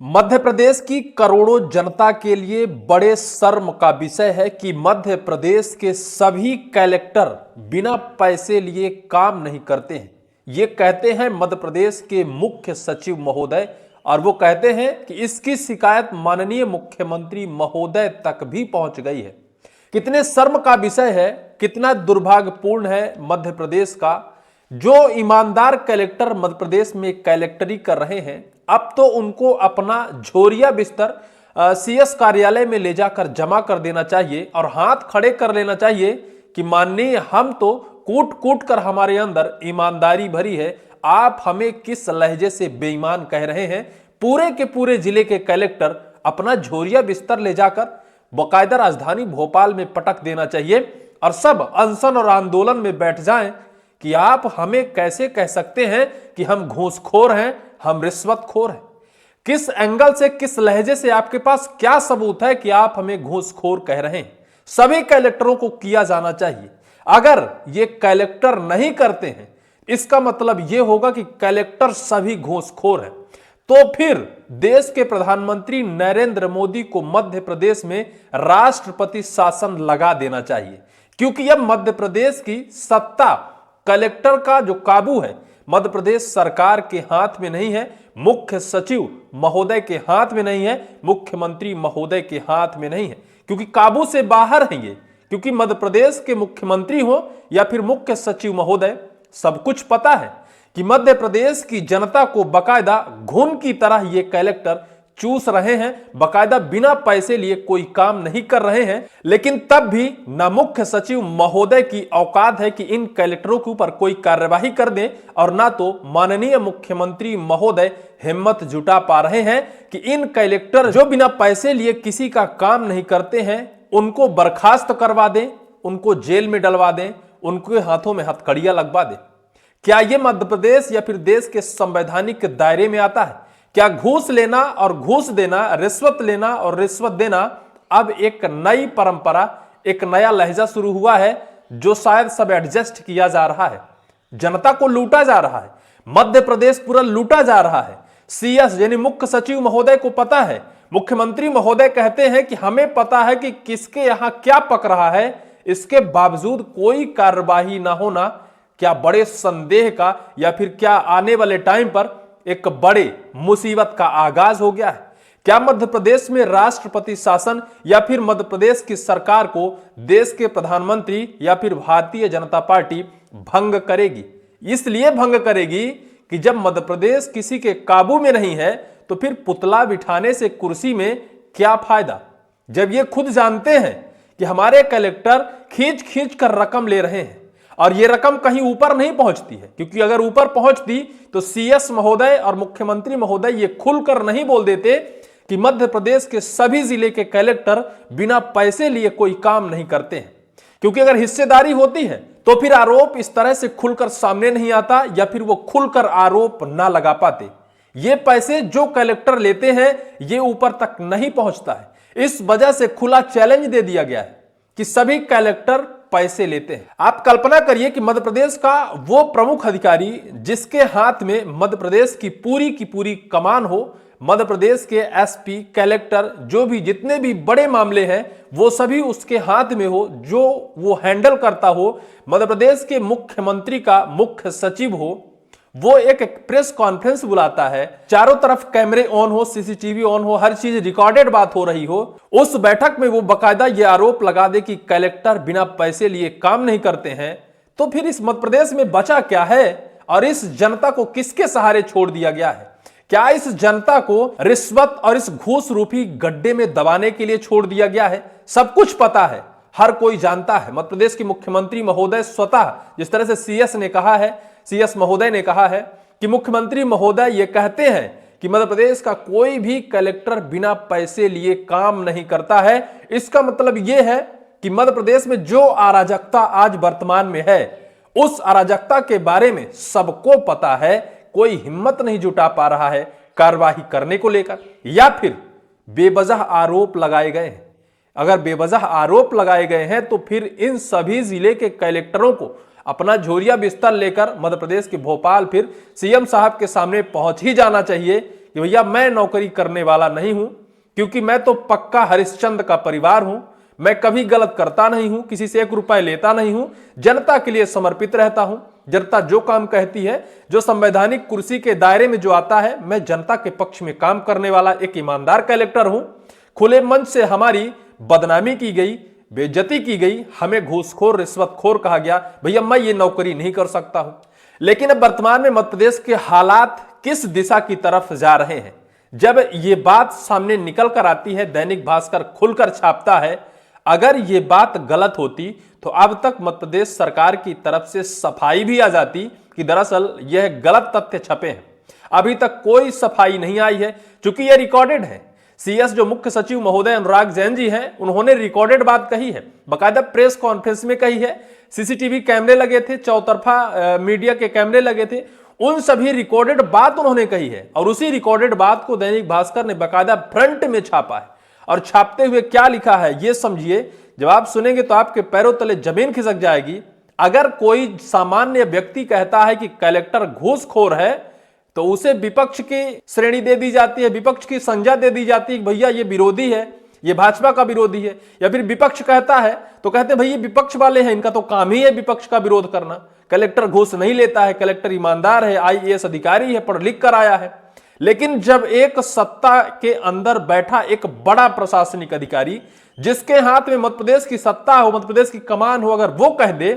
मध्य प्रदेश की करोड़ों जनता के लिए बड़े शर्म का विषय है कि मध्य प्रदेश के सभी कलेक्टर बिना पैसे लिए काम नहीं करते हैं। ये कहते हैं मध्य प्रदेश के मुख्य सचिव महोदय, और वो कहते हैं कि इसकी शिकायत माननीय मुख्यमंत्री महोदय तक भी पहुंच गई है। कितने शर्म का विषय है, कितना दुर्भाग्यपूर्ण है मध्य प्रदेश का। जो ईमानदार कलेक्टर मध्य प्रदेश में कलेक्टरी कर रहे हैं, अब तो उनको अपना झोरिया बिस्तर सीएस कार्यालय में ले जाकर जमा कर देना चाहिए और हाथ खड़े कर लेना चाहिए कि माननीय, हम तो कूट कूट कर हमारे अंदर ईमानदारी भरी है, आप हमें किस लहजे से बेईमान कह रहे हैं। पूरे के पूरे जिले के कलेक्टर अपना झोरिया बिस्तर ले जाकर बाकायदा राजधानी भोपाल में पटक देना चाहिए और सब अनशन और आंदोलन में बैठ जाएं कि आप हमें कैसे कह सकते हैं कि हम घूसखोर हैं, हम रिश्वतखोर हैं। किस एंगल से, किस लहजे से, आपके पास क्या सबूत है कि आप हमें घूसखोर कह रहे हैं। सभी कलेक्टरों को किया जाना चाहिए। अगर ये कलेक्टर नहीं करते हैं, इसका मतलब यह होगा कि कलेक्टर सभी घूसखोर हैं। तो फिर देश के प्रधानमंत्री नरेंद्र मोदी को मध्य प्रदेश में राष्ट्रपति शासन लगा देना चाहिए, क्योंकि अब मध्य प्रदेश की सत्ता, कलेक्टर का जो काबू है, मध्य प्रदेश सरकार के हाथ में नहीं है, मुख्य सचिव महोदय के हाथ में नहीं है, मुख्यमंत्री महोदय के हाथ में नहीं है, क्योंकि काबू से बाहर है ये। क्योंकि मध्य प्रदेश के मुख्यमंत्री हो या फिर मुख्य सचिव महोदय, सब कुछ पता है कि मध्य प्रदेश की जनता को बकायदा घुन की तरह ये कलेक्टर चूस रहे हैं, बकायदा बिना पैसे लिए कोई काम नहीं कर रहे हैं। लेकिन तब भी ना मुख्य सचिव महोदय की औकात है कि इन कलेक्टरों के ऊपर कोई कार्यवाही कर दें, और ना तो माननीय मुख्यमंत्री महोदय हिम्मत जुटा पा रहे हैं कि इन कलेक्टर जो बिना पैसे लिए किसी का काम नहीं करते हैं, उनको बर्खास्त करवा दें, उनको जेल में डलवा दें, उनके हाथों में हथकड़ियां लगवा दें। क्या यह मध्य प्रदेश या फिर देश के संवैधानिक दायरे में आता है? क्या घूस लेना और घूस देना, रिश्वत लेना और रिश्वत देना अब एक नई परंपरा, एक नया लहजा शुरू हुआ है, जो शायद सब एडजस्ट किया जा रहा है। जनता को लूटा जा रहा है, मध्य प्रदेश पूरा लूटा जा रहा है। सीएस यानी मुख्य सचिव महोदय को पता है, मुख्यमंत्री महोदय कहते हैं कि हमें पता है कि किसके यहां क्या पक रहा है, इसके बावजूद कोई कार्यवाही ना होना क्या बड़े संदेह का या फिर क्या आने वाले टाइम पर एक बड़े मुसीबत का आगाज हो गया है? क्या मध्य प्रदेश में राष्ट्रपति शासन या फिर मध्य प्रदेश की सरकार को देश के प्रधानमंत्री या फिर भारतीय जनता पार्टी भंग करेगी? इसलिए भंग करेगी कि जब मध्य प्रदेश किसी के काबू में नहीं है, तो फिर पुतला बिठाने से कुर्सी में क्या फायदा, जब ये खुद जानते हैं कि हमारे कलेक्टर खींच खींच कर रकम ले रहे हैं और ये रकम कहीं ऊपर नहीं पहुंचती है। क्योंकि अगर ऊपर पहुंचती तो सीएस महोदय और मुख्यमंत्री महोदय ये खुलकर नहीं बोल देते कि मध्य प्रदेश के सभी जिले के कलेक्टर बिना पैसे लिए कोई काम नहीं करते हैं। क्योंकि अगर हिस्सेदारी होती है तो फिर आरोप इस तरह से खुलकर सामने नहीं आता, या फिर वो खुलकर आरोप ना लगा पाते। ये पैसे जो कलेक्टर लेते हैं, ये ऊपर तक नहीं पहुंचता है। इस वजह से खुला चैलेंज दे दिया गया है कि सभी कलेक्टर पैसे लेते हैं। आप कल्पना करिए कि मध्य प्रदेश का वो प्रमुख अधिकारी जिसके हाथ में मध्य प्रदेश की पूरी कमान हो, मध्य प्रदेश के एसपी, कलेक्टर, जो भी जितने भी बड़े मामले हैं वो सभी उसके हाथ में हो, जो वो हैंडल करता हो। मध्य प्रदेश के मुख्यमंत्री का मुख्य सचिव हो, वो एक प्रेस कॉन्फ्रेंस बुलाता है, चारों तरफ कैमरे ऑन हो, सीसीटीवी ऑन हो, हर चीज रिकॉर्डेड बात हो रही हो। उस बैठक में वो बकायदा ये आरोप लगा दे कि कलेक्टर बिना पैसे लिए काम नहीं करते हैं। तो फिर इस मध्य प्रदेश में बचा क्या है, और इस जनता को किसके सहारे छोड़ दिया गया है? क्या इस जनता को रिश्वत और इस घूस रूपी गड्ढे में दबाने के लिए छोड़ दिया गया है? सब कुछ पता है, हर कोई जानता है। मध्य प्रदेश के मुख्यमंत्री महोदय स्वतः, जिस तरह से सीएस ने कहा है, सीएस महोदय ने कहा है कि मुख्यमंत्री महोदय ये कहते हैं कि मध्य प्रदेश का कोई भी कलेक्टर बिना पैसे लिए काम नहीं करता है। इसका मतलब यह है कि मध्य प्रदेश में जो अराजकता आज वर्तमान में है, उस अराजकता के बारे में सबको पता है। कोई हिम्मत नहीं जुटा पा रहा है कार्यवाही करने को लेकर, या फिर बेवजह आरोप लगाए गए हैं। अगर बेवजह आरोप लगाए गए हैं तो फिर इन सभी जिले के कलेक्टरों को अपना झोरिया बिस्तर लेकर मध्य प्रदेश के भोपाल फिर सीएम साहब के सामने पहुंच ही जाना चाहिए कि भैया मैं नौकरी करने वाला नहीं हूं, क्योंकि मैं तो पक्का हरिश्चंद्र का परिवार हूं, मैं कभी गलत करता नहीं हूं, किसी से 1 रुपए लेता नहीं हूं, जनता के लिए समर्पित रहता हूं, जनता जो काम कहती है, जो संवैधानिक कुर्सी के दायरे में जो आता है, मैं जनता के पक्ष में काम करने वाला एक ईमानदार कलेक्टर हूं। खुले मंच से हमारी बदनामी की गई, बेइज्जती की गई, हमें घूसखोर रिश्वतखोर कहा गया, भैया मैं ये नौकरी नहीं कर सकता हूं। लेकिन अब वर्तमान में मध्य प्रदेश के हालात किस दिशा की तरफ जा रहे हैं, जब ये बात सामने निकल कर आती है, दैनिक भास्कर खुलकर छापता है, अगर ये बात गलत होती तो अब तक मध्य प्रदेश सरकार की तरफ से सफाई भी आ जाती कि दरअसल यह गलत तथ्य छपे हैं। अभी तक कोई सफाई नहीं आई है, क्योंकि यह रिकॉर्डेड है। सीएस जो मुख्य सचिव महोदय अनुराग जैन जी हैं, उन्होंने रिकॉर्डेड बात कही है, बाकायदा प्रेस कॉन्फ्रेंस में कही है, सीसीटीवी कैमरे लगे थे, चौतरफा मीडिया के कैमरे लगे थे, उन सभी रिकॉर्डेड बात उन्होंने कही है। और उसी रिकॉर्डेड बात को दैनिक भास्कर ने बाकायदा फ्रंट में छापा है। और छापते हुए क्या लिखा है ये समझिए, जब आप सुनेंगे तो आपके पैरों तले जमीन खिसक जाएगी। अगर कोई सामान्य व्यक्ति कहता है कि कलेक्टर घूसखोर है, तो उसे विपक्ष की श्रेणी दे दी जाती है, विपक्ष की संज्ञा दे दी जाती है, भैया ये विरोधी है, ये भाजपा का विरोधी है। या फिर विपक्ष कहता है तो कहते हैं भैया विपक्ष वाले हैं, इनका तो काम ही है विपक्ष का विरोध करना, कलेक्टर घूस नहीं लेता है, कलेक्टर ईमानदार है, आईएएस अधिकारी है, पढ़ लिख कर आया है। लेकिन जब एक सत्ता के अंदर बैठा एक बड़ा प्रशासनिक अधिकारी, जिसके हाथ में मध्य प्रदेश की सत्ता हो, मध्य प्रदेश की कमान हो, अगर वो कह दे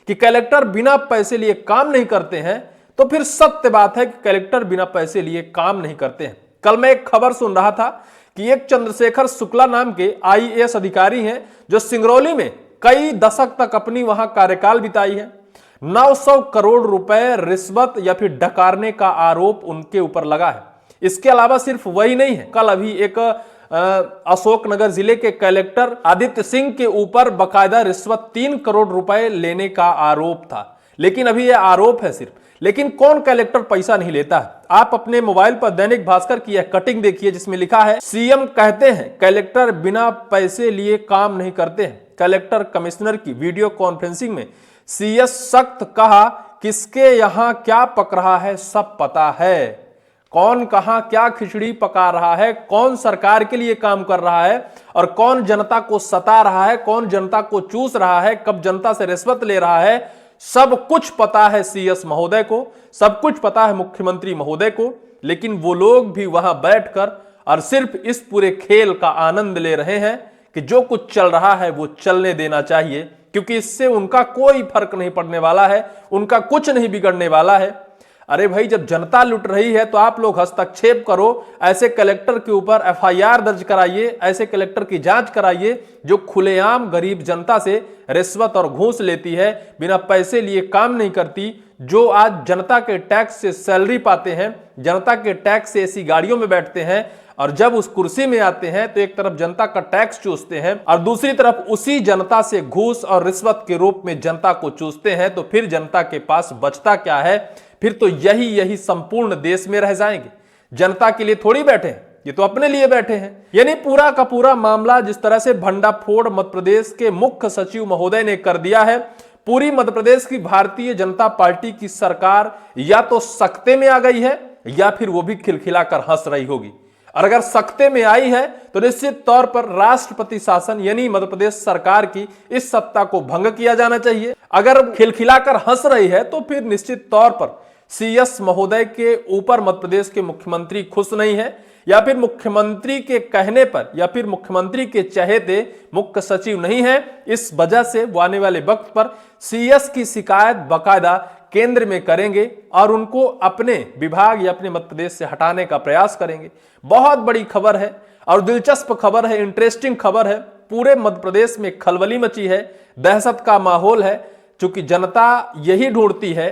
कि कलेक्टर बिना पैसे लिए काम नहीं करते हैं, तो फिर सत्य बात है कि कलेक्टर बिना पैसे लिए काम नहीं करते हैं। कल मैं एक खबर सुन रहा था कि एक चंद्रशेखर शुक्ला नाम के आईएएस अधिकारी हैं, जो सिंगरौली में कई दशक तक अपनी वहां कार्यकाल बिताई है। 900 करोड़ रुपए रिश्वत या फिर डकारने का आरोप उनके ऊपर लगा है। इसके अलावा सिर्फ वही नहीं है, कल अभी एक अशोकनगर जिले के कलेक्टर आदित्य सिंह के ऊपर बकायदा रिश्वत 3 करोड़ रुपए लेने का आरोप था। लेकिन अभी यह आरोप है सिर्फ, लेकिन कौन कलेक्टर पैसा नहीं लेता है? आप अपने मोबाइल पर दैनिक भास्कर की यह कटिंग देखिए, जिसमें लिखा है सीएम कहते हैं कलेक्टर बिना पैसे लिए काम नहीं करते हैं। कलेक्टर कमिश्नर की वीडियो कॉन्फ्रेंसिंग में सीएस सख्त कहा, किसके यहां क्या पक रहा है सब पता है, कौन कहां क्या खिचड़ी पका रहा है, कौन सरकार के लिए काम कर रहा है और कौन जनता को सता रहा है, कौन जनता को चूस रहा है, कब जनता से रिश्वत ले रहा है, सब कुछ पता है सीएस महोदय को, सब कुछ पता है मुख्यमंत्री महोदय को। लेकिन वो लोग भी वहां बैठकर और सिर्फ इस पूरे खेल का आनंद ले रहे हैं कि जो कुछ चल रहा है वो चलने देना चाहिए, क्योंकि इससे उनका कोई फर्क नहीं पड़ने वाला है, उनका कुछ नहीं बिगड़ने वाला है। अरे भाई, जब जनता लुट रही है तो आप लोग हस्तक्षेप करो, ऐसे कलेक्टर के ऊपर एफआईआर दर्ज कराइए, ऐसे कलेक्टर की जांच कराइए जो खुलेआम गरीब जनता से रिश्वत और घूस लेती है, बिना पैसे लिए काम नहीं करती, जो आज जनता के टैक्स से सैलरी पाते हैं, जनता के टैक्स से ऐसी गाड़ियों में बैठते हैं और जब उस कुर्सी में आते हैं तो एक तरफ जनता का टैक्स चूसते हैं और दूसरी तरफ उसी जनता से घूस और रिश्वत के रूप में जनता को चूसते हैं। तो फिर जनता के पास बचता क्या है? फिर तो यही संपूर्ण देश में रह जाएंगे। जनता के लिए थोड़ी बैठे हैं, ये तो अपने लिए बैठे हैं। यानी पूरा का पूरा मामला जिस तरह से भंडाफोड़ मध्य प्रदेश के मुख्य सचिव महोदय ने कर दिया है, पूरी मध्य प्रदेश की भारतीय जनता पार्टी की सरकार या तो सकते में आ गई है या फिर वो भी खिलखिलाकर हंस रही होगी। और अगर सकते में आई है तो निश्चित तौर पर राष्ट्रपति शासन यानी मध्य प्रदेश सरकार की इस सत्ता को भंग किया जाना चाहिए। अगर खिलखिलाकर हंस रही है तो फिर निश्चित तौर पर सीएस महोदय के ऊपर मध्य प्रदेश के मुख्यमंत्री खुश नहीं है, या फिर मुख्यमंत्री के कहने पर या फिर मुख्यमंत्री के चहेते मुख्य सचिव नहीं है। इस वजह से वो आने वाले वक्त पर सीएस की शिकायत बाकायदा केंद्र में करेंगे और उनको अपने विभाग या अपने मध्य प्रदेश से हटाने का प्रयास करेंगे। बहुत बड़ी खबर है और दिलचस्प खबर है, इंटरेस्टिंग खबर है। पूरे मध्य प्रदेश में खलबली मची है, दहशत का माहौल है, क्योंकि जनता यही ढूंढती है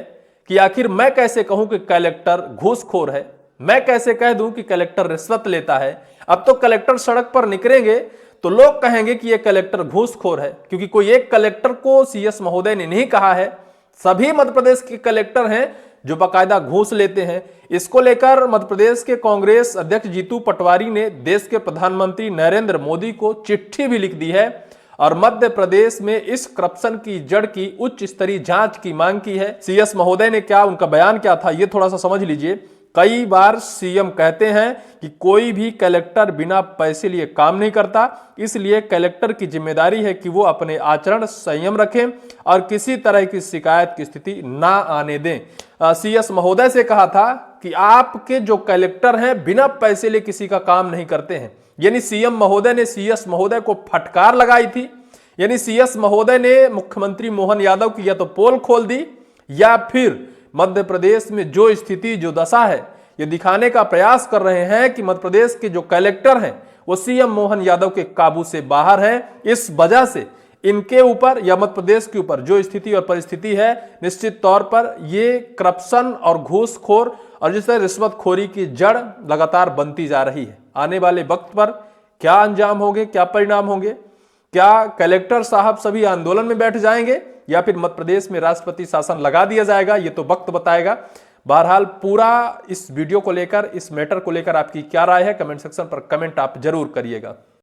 कि आखिर मैं कैसे कहूं कि कलेक्टर घूसखोर है, मैं कैसे कह दूं कि कलेक्टर रिश्वत लेता है। अब तो कलेक्टर सड़क पर निकलेंगे तो लोग कहेंगे कि यह कलेक्टर घूसखोर है, क्योंकि कोई एक कलेक्टर को सीएस महोदय ने नहीं कहा है, सभी मध्य प्रदेश के कलेक्टर हैं जो बाकायदा घूस लेते हैं। इसको लेकर मध्य प्रदेश के कांग्रेस अध्यक्ष जीतू पटवारी ने देश के प्रधानमंत्री नरेंद्र मोदी को चिट्ठी भी लिख दी है और मध्य प्रदेश में इस करप्शन की जड़ की उच्च स्तरीय जांच की मांग की है। सीएस महोदय ने क्या, उनका बयान क्या था, ये थोड़ा सा समझ लीजिए कई बार सीएम कहते हैं कि कोई भी कलेक्टर बिना पैसे लिए काम नहीं करता, इसलिए कलेक्टर की जिम्मेदारी है कि वो अपने आचरण संयम रखें और किसी तरह की शिकायत की स्थिति ना आने दें। सीएस महोदय से कहा था कि आपके जो कलेक्टर हैं बिना पैसे लिए किसी का काम नहीं करते हैं। यानी सीएम महोदय ने सीएस महोदय को फटकार लगाई थी। यानी सीएस महोदय ने मुख्यमंत्री मोहन यादव की या तो पोल खोल दी या फिर मध्य प्रदेश में जो स्थिति जो दशा है ये दिखाने का प्रयास कर रहे हैं कि मध्य प्रदेश के जो कलेक्टर हैं वो सीएम मोहन यादव के काबू से बाहर हैं। इस वजह से इनके ऊपर या मध्य प्रदेश के ऊपर जो स्थिति और परिस्थिति है, निश्चित तौर पर ये करप्शन और घूसखोर और जिस तरह रिश्वतखोरी की जड़ लगातार बनती जा रही है। आने वाले वक्त पर क्या अंजाम होंगे, क्या परिणाम होंगे, क्या कलेक्टर साहब सभी आंदोलन में बैठ जाएंगे या फिर मध्य प्रदेश में राष्ट्रपति शासन लगा दिया जाएगा, ये तो वक्त बताएगा। बहरहाल पूरा इस वीडियो को लेकर, इस मैटर को लेकर आपकी क्या राय है, कमेंट सेक्शन पर कमेंट आप जरूर करिएगा।